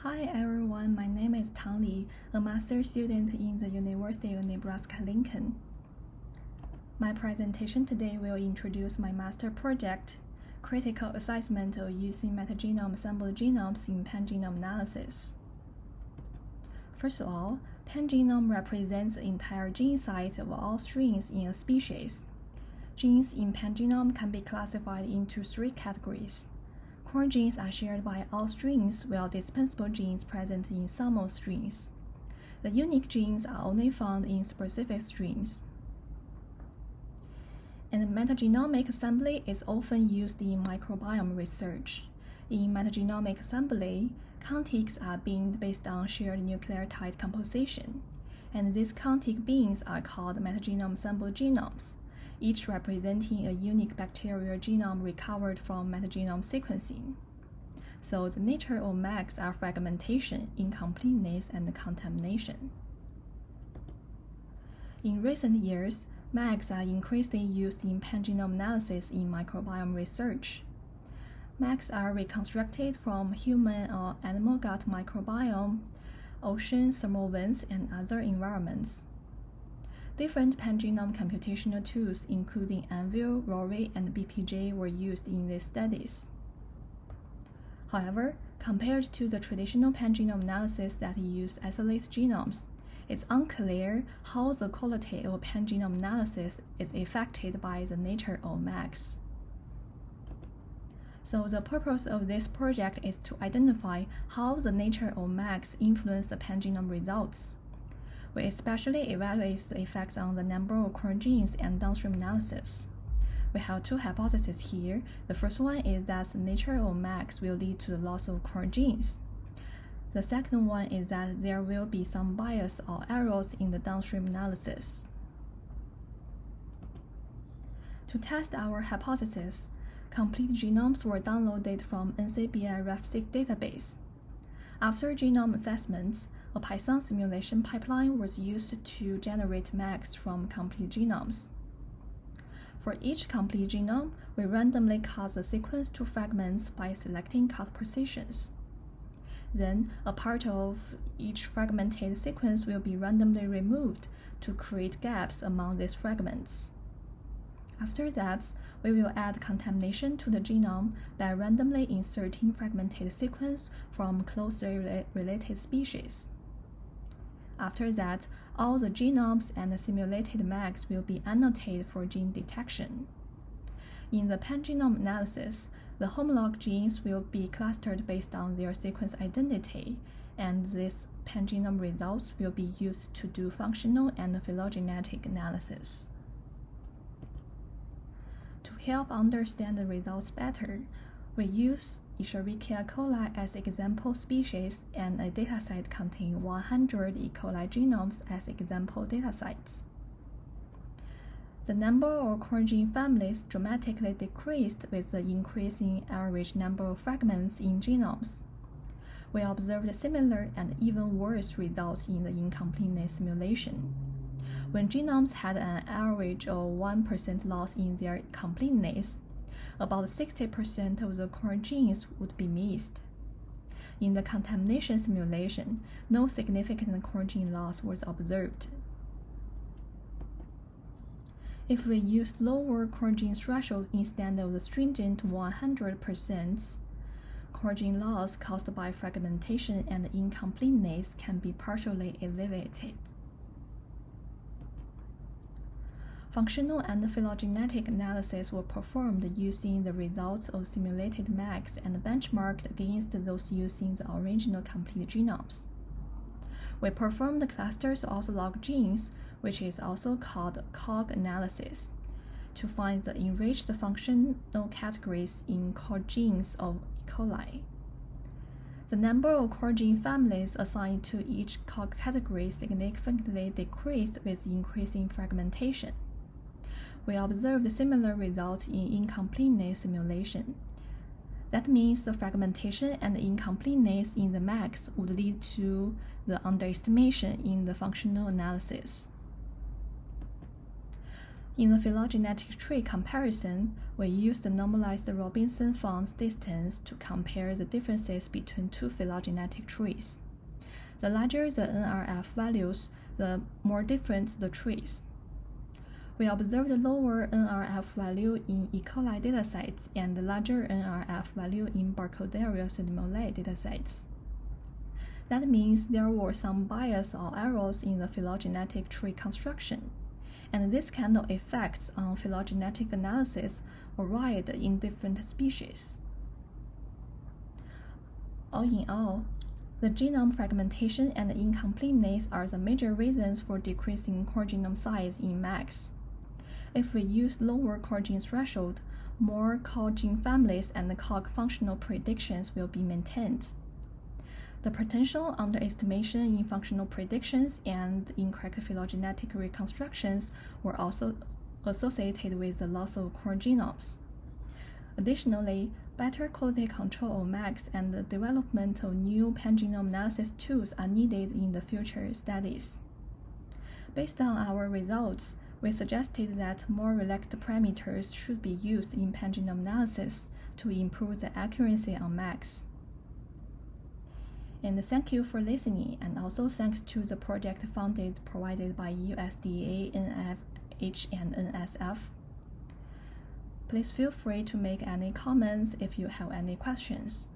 Hi everyone, my name is Tang, a master's student in the University of Nebraska-Lincoln. My presentation today will introduce my master project, Critical Assessment of Using Metagenome-Assembled Genomes in Pan-genome Analysis. First of all, pan-genome represents the entire gene site of all strains in a species. Genes in pan-genome can be classified into three categories. Core genes are shared by all strains, while dispensable genes present in some of strains. The unique genes are only found in specific strains. And metagenomic assembly is often used in microbiome research. In metagenomic assembly, contigs are binned based on shared nucleotide composition, and these contig bins are called metagenome-assembled genomes, each representing a unique bacterial genome recovered from metagenome sequencing. So the nature of MAGs are fragmentation, incompleteness, and contamination. In recent years, MAGs are increasingly used in pan-genome analysis in microbiome research. MAGs are reconstructed from human or animal gut microbiome, ocean, thermal vents, and other environments. Different pan-genome computational tools, including Anvil, Rory, and BPJ, were used in these studies. However, compared to the traditional pan-genome analysis that use isolated genomes, it's unclear how the quality of pan-genome analysis is affected by the nature of MAGs. So the purpose of this project is to identify how the nature of MAGs influence the pan-genome results. We especially evaluate the effects on the number of core genes and downstream analysis. We have two hypotheses here. The first one is that the nature of MAGs will lead to the loss of core genes. The second one is that there will be some bias or errors in the downstream analysis. To test our hypothesis, complete genomes were downloaded from NCBI RefSeq database. After genome assessments, a Python simulation pipeline was used to generate MAGs from complete genomes. For each complete genome, we randomly cut the sequence to fragments by selecting cut positions. Then, a part of each fragmented sequence will be randomly removed to create gaps among these fragments. After that, we will add contamination to the genome by randomly inserting fragmented sequence from closely related species. After that, all the genomes and the simulated MAGs will be annotated for gene detection. In the pan-genome analysis, the homolog genes will be clustered based on their sequence identity, and these pan-genome results will be used to do functional and phylogenetic analysis. To help understand the results better, we use Escherichia coli as example species and a dataset containing 100 E. coli genomes as example datasets. The number of core gene families dramatically decreased with the increasing average number of fragments in genomes. We observed similar and even worse results in the incompleteness simulation. When genomes had an average of 1% loss in their completeness, about 60% of the core genes would be missed. In the contamination simulation, no significant core gene loss was observed. If we use lower core gene threshold instead of the stringent 100%, core gene loss caused by fragmentation and incompleteness can be partially alleviated. Functional and phylogenetic analysis were performed using the results of simulated MAGs and benchmarked against those using the original complete genomes. We performed clusters of ortholog genes, which is also called COG analysis, to find the enriched functional categories in core genes of E. coli. The number of core gene families assigned to each COG category significantly decreased with increasing fragmentation. We observed similar results in incompleteness simulation. That means the fragmentation and incompleteness in the MAGs would lead to the underestimation in the functional analysis. In the phylogenetic tree comparison, we use the normalized Robinson-Font distance to compare the differences between two phylogenetic trees. The larger the NRF values, the more different the trees. We observed a lower NRF value in E. coli datasets and a larger NRF value in Barcoderial pseudomole datasets. That means there were some bias or errors in the phylogenetic tree construction, and this kind of effects on phylogenetic analysis varied in different species. All in all, the genome fragmentation and incompleteness are the major reasons for decreasing core genome size in MAX. If we use lower core gene threshold, more core gene families and COG functional predictions will be maintained. The potential underestimation in functional predictions and incorrect phylogenetic reconstructions were also associated with the loss of core genomes. Additionally, better quality control of MAX and the development of new pan-genome analysis tools are needed in the future studies. Based on our results, we suggested that more relaxed parameters should be used in pan-genome analysis to improve the accuracy on MAX. And thank you for listening, and also thanks to the project funded provided by USDA, NIH, and NSF. Please feel free to make any comments if you have any questions.